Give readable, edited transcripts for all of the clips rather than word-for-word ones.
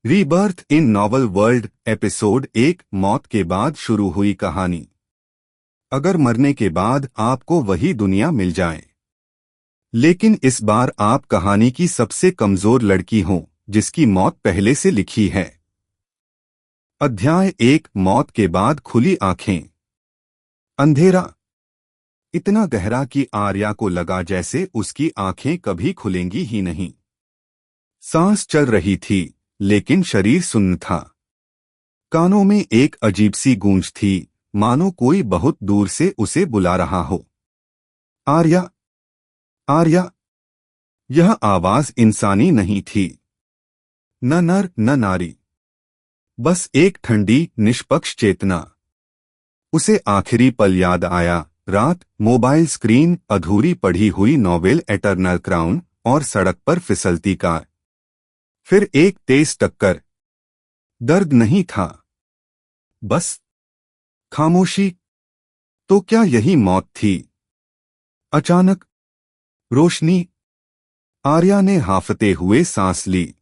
Rebirth इन novel world episode 1 मौत के बाद शुरू हुई कहानी। अगर मरने के बाद आपको वही दुनिया मिल जाए, लेकिन इस बार आप कहानी की सबसे कमजोर लड़की हो जिसकी मौत पहले से लिखी है। अध्याय 1 मौत के बाद खुली आंखें। अंधेरा इतना गहरा कि आर्या को लगा जैसे उसकी आंखें कभी खुलेंगी ही नहीं। सांस चल रही थी लेकिन शरीर सुन्न था। कानों में एक अजीब सी गूंज थी, मानो कोई बहुत दूर से उसे बुला रहा हो। आर्या, आर्या। यह आवाज इंसानी नहीं थी, न नर न नारी, बस एक ठंडी निष्पक्ष चेतना। उसे आखिरी पल याद आया, रात, मोबाइल स्क्रीन, अधूरी पढ़ी हुई नॉवेल एटर्नल क्राउन और सड़क पर फिसलती कार। फिर एक तेज टक्कर। दर्द नहीं था, बस खामोशी। तो क्या यही मौत थी? अचानक रोशनी। आर्या ने हांफते हुए सांस ली।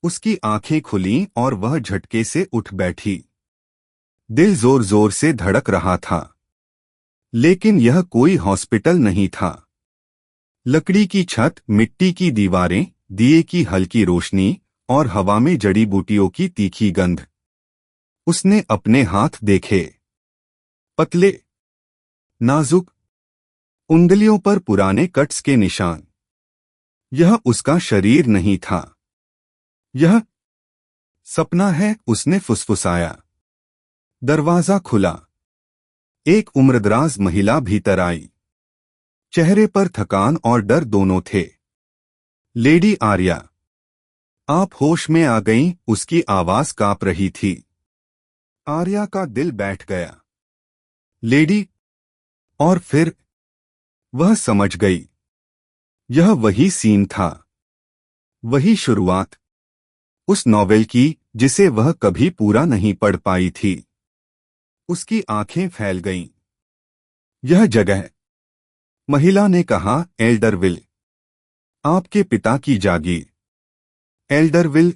उसकी आंखें खुलीं और वह झटके से उठ बैठी। दिल जोर जोर से धड़क रहा था, लेकिन यह कोई हॉस्पिटल नहीं था। लकड़ी की छत, मिट्टी की दीवारें, दिए की हल्की रोशनी और हवा में जड़ी बूटियों की तीखी गंध। उसने अपने हाथ देखे, पतले, नाजुक, उंगलियों पर पुराने कट्स के निशान। यह उसका शरीर नहीं था, यह सपना है, उसने फुसफुसाया। दरवाजा खुला। एक उम्रदराज महिला भीतर आई। चेहरे पर थकान और डर दोनों थे। लेडी आर्या, आप होश में आ गईं, उसकी आवाज कांप रही थी। आर्या का दिल बैठ गया। लेडी, और फिर वह समझ गई। यह वही सीन था, वही शुरुआत, उस नॉवेल की जिसे वह कभी पूरा नहीं पढ़ पाई थी। उसकी आंखें फैल गईं। यह जगह, महिला ने कहा, एल्डरविल, आपके पिता की जागीर। एल्डरविल।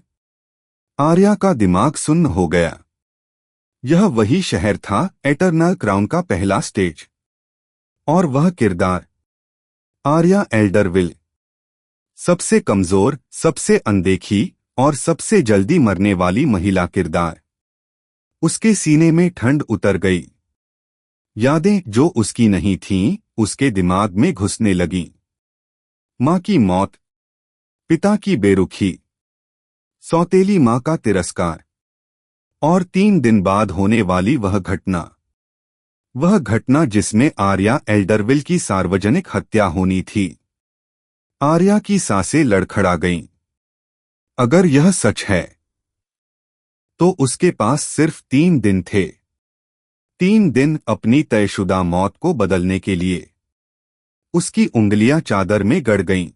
आर्या का दिमाग सुन्न हो गया। यह वही शहर था, एटर्नल क्राउन का पहला स्टेज। और वह किरदार, आर्या एल्डरविल, सबसे कमजोर, सबसे अनदेखी और सबसे जल्दी मरने वाली महिला किरदार। उसके सीने में ठंड उतर गई। यादें जो उसकी नहीं थीं, उसके दिमाग में घुसने लगीं। मां की मौत, पिता की बेरुखी, सौतेली मां का तिरस्कार, और 3 दिन बाद होने वाली वह घटना जिसमें आर्या एल्डरविल की सार्वजनिक हत्या होनी थी। आर्या की सांसें लड़खड़ा गईं। अगर यह सच है, तो उसके पास सिर्फ 3 दिन थे। 3 दिन अपनी तयशुदा मौत को बदलने के लिए। उसकी उंगलियां चादर में गड़ गईं।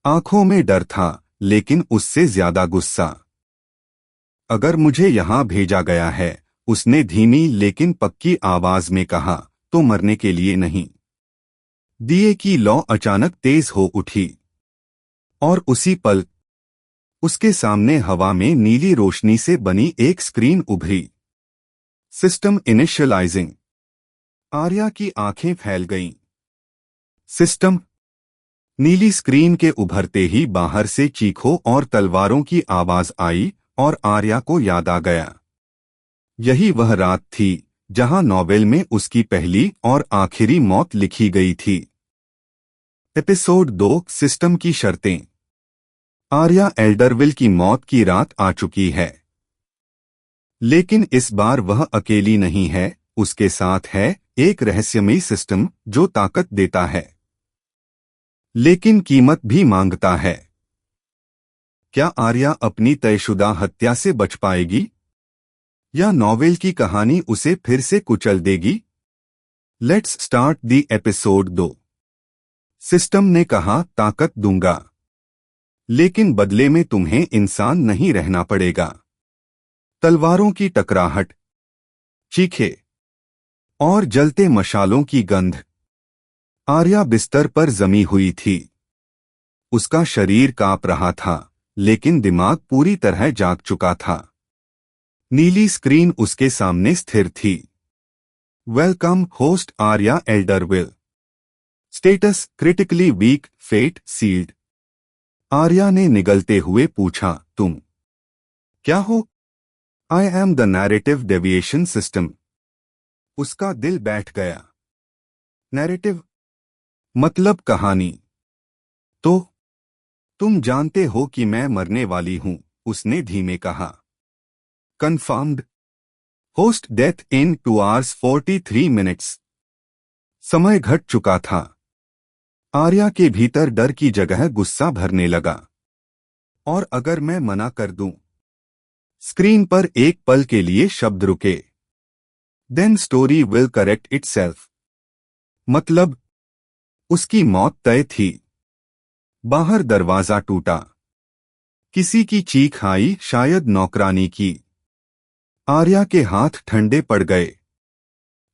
आंखों में डर था, लेकिन उससे ज्यादा गुस्सा। अगर मुझे यहां भेजा गया है, उसने धीमी लेकिन पक्की आवाज में कहा, तो मरने के लिए नहीं। दिए की लौ अचानक तेज हो उठी, और उसी पल उसके सामने हवा में नीली रोशनी से बनी एक स्क्रीन उभरी। System initialising. आर्या की आंखें फैल गईं। सिस्टम। नीली स्क्रीन के उभरते ही बाहर से चीखों और तलवारों की आवाज आई, और आर्या को याद आ गया। यही वह रात थी जहां नॉवेल में उसकी पहली और आखिरी मौत लिखी गई थी। एपिसोड 2 सिस्टम की शर्तें। आर्या एल्डरविल की मौत की रात आ चुकी है, लेकिन इस बार वह अकेली नहीं है। उसके साथ है एक रहस्यमयी सिस्टम जो ताकत देता है, लेकिन कीमत भी मांगता है। क्या आर्या अपनी तयशुदा हत्या से बच पाएगी, या नॉवेल की कहानी उसे फिर से कुचल देगी? Let's start the episode 2। System ने कहा, ताकत दूंगा, लेकिन बदले में तुम्हें इंसान नहीं रहना पड़ेगा। तलवारों की टकराहट, चीखे और जलते मशालों की गंध। आर्या बिस्तर पर जमी हुई थी। उसका शरीर कांप रहा था, लेकिन दिमाग पूरी तरह जाग चुका था। नीली स्क्रीन उसके सामने स्थिर थी। Welcome host Arya Elderville. Status critically weak, fate sealed. Arya ने निगलते हुए पूछा, तुम क्या हो? I am the narrative deviation system. उसका दिल बैठ गया। नैरेटिव मतलब कहानी। तो तुम जानते हो कि मैं मरने वाली हूं, उसने धीमे कहा। Confirmed. Host death in 2 hours 43 minutes। समय घट चुका था। आर्या के भीतर डर की जगह गुस्सा भरने लगा। और अगर मैं मना कर दूं? स्क्रीन पर एक पल के लिए शब्द रुके। Then story will correct itself. मतलब उसकी मौत तय थी। बाहर दरवाजा टूटा। किसी की चीख आई, शायद नौकरानी की। आर्या के हाथ ठंडे पड़ गए।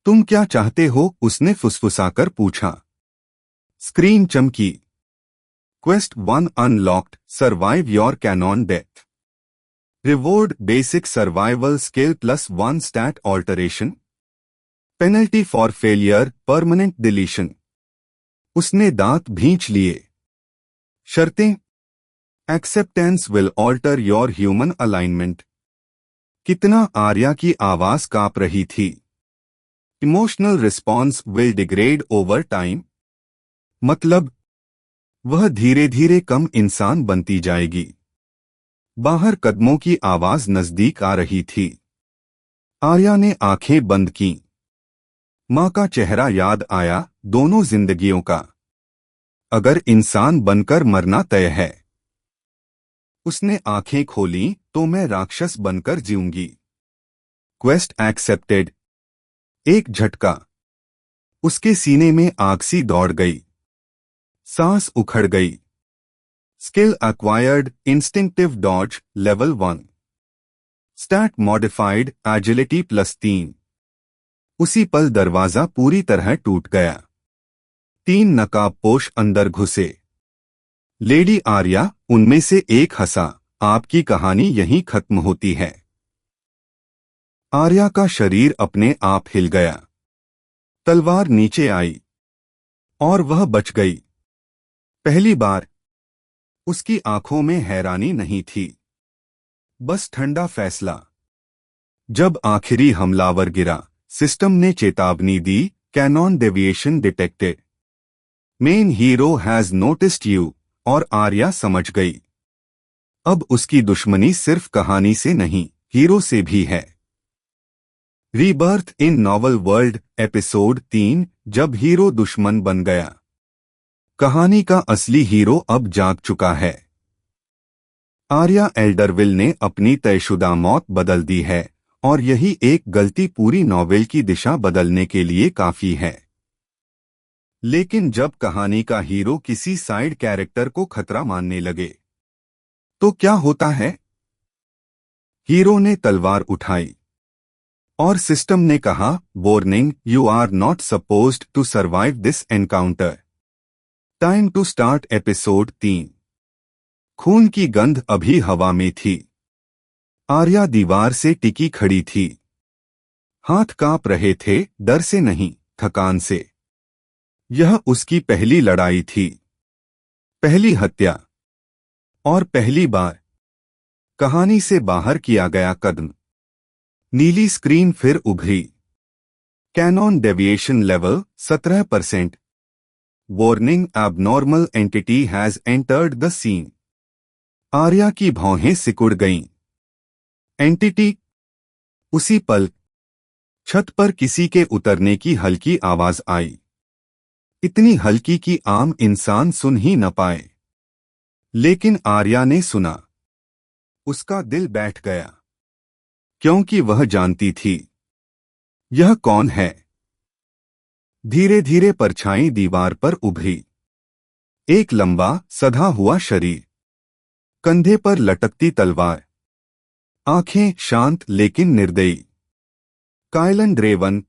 तुम क्या चाहते हो? उसने फुसफुसाकर पूछा। स्क्रीन चमकी। Quest 1 unlocked, survive your canon death. Reward basic survival skill +1 stat alteration. Penalty for failure, permanent deletion. उसने दांत भींच लिए। शर्तें। Acceptance will alter your human alignment. कितना? आर्या की आवाज कांप रही थी। Emotional response will degrade over time. मतलब वह धीरे धीरे कम इंसान बनती जाएगी। बाहर कदमों की आवाज नजदीक आ रही थी। आर्या ने आंखें बंद कीं। मां का चेहरा याद आया, दोनों जिंदगियों का। अगर इंसान बनकर मरना तय है। उसने आंखें खोलीं, तो मैं राक्षस बनकर जीऊंगी। Quest accepted. एक झटका। उसके सीने में आग सी दौड़ गई। सांस उखड़ गई। Skill acquired, instinctive dodge, level 1। Stat modified, agility +3। उसी पल दरवाजा पूरी तरह टूट गया। 3 नकाबपोश अंदर घुसे। लेडी आर्या, उनमें से एक हंसा, आपकी कहानी यहीं खत्म होती है। आर्या का शरीर अपने आप हिल गया। तलवार नीचे आई। और वह बच गई। पहली बार। उसकी आंखों में हैरानी नहीं थी, बस ठंडा फैसला। जब आखिरी हमलावर गिरा, सिस्टम ने चेतावनी दी, canon deviation detected. Main hero has noticed you. और आर्या समझ गई। अब उसकी दुश्मनी सिर्फ कहानी से नहीं, हीरो से भी है। रीबर्थ इन नॉवल वर्ल्ड, एपिसोड 3, जब हीरो दुश्मन बन गया। कहानी का असली हीरो अब जाग चुका है। आर्या एल्डरविल ने अपनी तयशुदा मौत बदल दी है, और यही एक गलती पूरी नॉवेल की दिशा बदलने के लिए काफी है। लेकिन जब कहानी का हीरो किसी साइड कैरेक्टर को खतरा मानने लगे, तो क्या होता है? हीरो ने तलवार उठाई। और सिस्टम ने कहा, warning, you are not supposed to survive this encounter. Time to start episode 3। खून की गंध अभी हवा में थी। आर्या दीवार से टिकी खड़ी थी। हाथ कांप रहे थे, डर से नहीं, थकान से। यह उसकी पहली लड़ाई थी। पहली हत्या। और पहली बार कहानी से बाहर किया गया कदम। नीली स्क्रीन फिर उभरी। Canon deviation level 17%। Warning, abnormal entity has entered the scene. Arya की भौहें सिकुड़ गईं। एंटिटी। उसी पल छत पर किसी के उतरने की हल्की आवाज आई। इतनी हल्की कि आम इंसान सुन ही न पाए। लेकिन आर्या ने सुना। उसका दिल बैठ गया, क्योंकि वह जानती थी यह कौन है। धीरे धीरे परछाई दीवार पर उभरी। एक लंबा, सधा हुआ शरीर, कंधे पर लटकती तलवार, आंखें शांत लेकिन निर्दयी। काइलन ड्रेवन,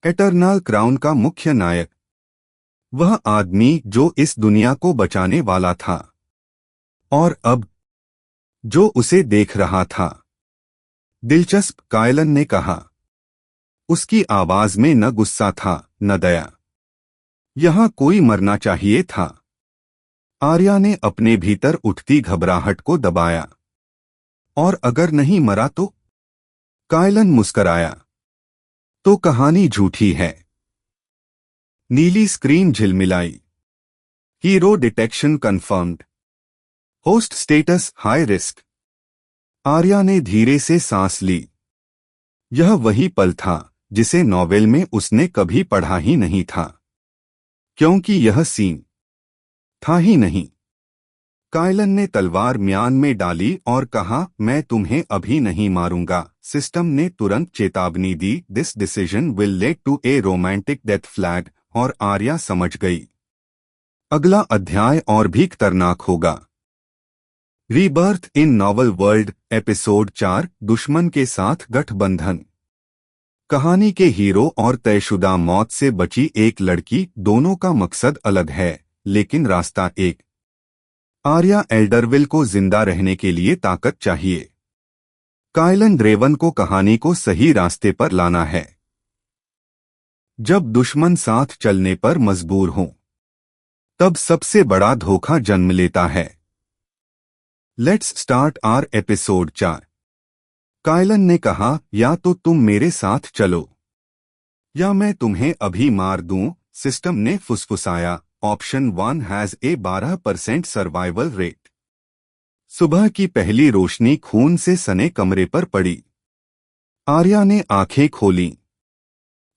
एटर्नल क्राउन का मुख्य नायक। वह आदमी जो इस दुनिया को बचाने वाला था। और अब जो उसे देख रहा था। दिलचस्प, कायलन ने कहा। उसकी आवाज में न गुस्सा था न दया। यहां कोई मरना चाहिए था। आर्या ने अपने भीतर उठती घबराहट को दबाया। और अगर नहीं मरा तो? कायलन मुस्कराया। तो कहानी झूठी है। नीली स्क्रीन झिलमिलाई। Hero detection confirmed. Host status high risk. Arya ने धीरे से सांस ली। यह वही पल था जिसे नॉवेल में उसने कभी पढ़ा ही नहीं था, क्योंकि यह सीन था ही नहीं। कायलन ने तलवार म्यान में डाली और कहा, मैं तुम्हें अभी नहीं मारूंगा। सिस्टम ने तुरंत चेतावनी दी, this decision will lead to a romantic death flag. और आर्या समझ गई, अगला अध्याय और भी खतरनाक होगा। रीबर्थ इन नॉवल वर्ल्ड, एपिसोड 4, दुश्मन के साथ गठबंधन। कहानी के हीरो और तयशुदा मौत से बची एक लड़की, दोनों का मकसद अलग है लेकिन रास्ता एक। आर्या एल्डरविल को जिंदा रहने के लिए ताकत चाहिए। कायलन ड्रेवन को कहानी को सही रास्ते पर लाना है। जब दुश्मन साथ चलने पर मजबूर हों, तब सबसे बड़ा धोखा जन्म लेता है। Let's start our episode 4। Kaylan ने कहा, या तो तुम मेरे साथ चलो या मैं तुम्हें अभी मार दूं। सिस्टम ने फुसफुसाया, option 1 has a 12% survival rate. सुबह की पहली रोशनी खून से सने कमरे पर पड़ी। आर्या ने आंखें खोलीं।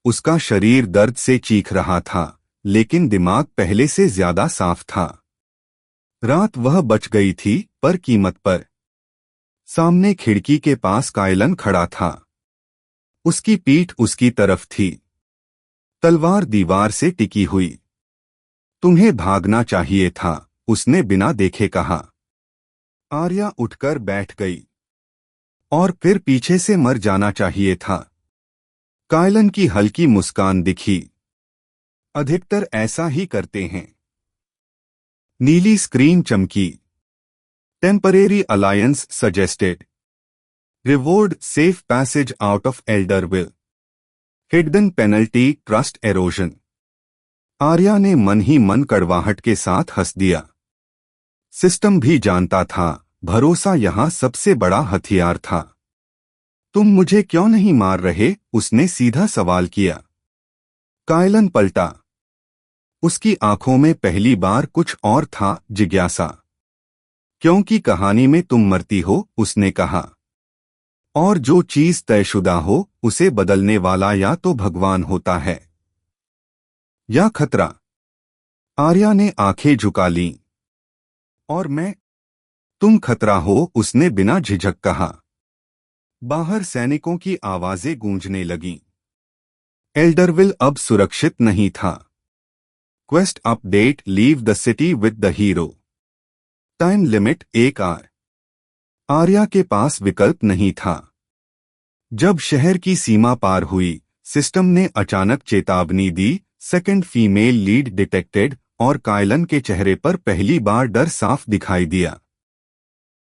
उसका शरीर दर्द से चीख रहा था, लेकिन दिमाग पहले से ज्यादा साफ था। रात वह बच गई थी, पर कीमत पर। सामने खिड़की के पास कायलन खड़ा था। उसकी पीठ उसकी तरफ थी, तलवार दीवार से टिकी हुई। तुम्हें भागना चाहिए था, उसने बिना देखे कहा। आर्या उठकर बैठ गई। और फिर पीछे से मर जाना चाहिए था। कायलन की हल्की मुस्कान दिखी। अधिकतर ऐसा ही करते हैं। नीली स्क्रीन चमकी। Temporary alliance suggested. Reward safe passage out of Elderville. Hidden penalty trust erosion. Arya ने मन ही मन कड़वाहट के साथ हंस दिया। सिस्टम भी जानता था, भरोसा यहां सबसे बड़ा हथियार था। तुम मुझे क्यों नहीं मार रहे? उसने सीधा सवाल किया। कायलन पलटा। उसकी आंखों में पहली बार कुछ और था, जिज्ञासा। क्योंकि कहानी में तुम मरती हो, उसने कहा। और जो चीज तयशुदा हो, उसे बदलने वाला या तो भगवान होता है या खतरा। आर्या ने आंखें झुका लीं। और मैं? तुम खतरा हो, उसने बिना झिझक कहा। बाहर सैनिकों की आवाजें गूंजने लगीं। एल्डरविल अब सुरक्षित नहीं था। Quest update, leave the city with the hero. Time limit 1 hour. Arya के पास विकल्प नहीं था। जब शहर की सीमा पार हुई, सिस्टम ने अचानक चेतावनी दी, सेकंड फीमेल लीड डिटेक्टेड। और कायलन के चेहरे पर पहली बार डर साफ दिखाई दिया।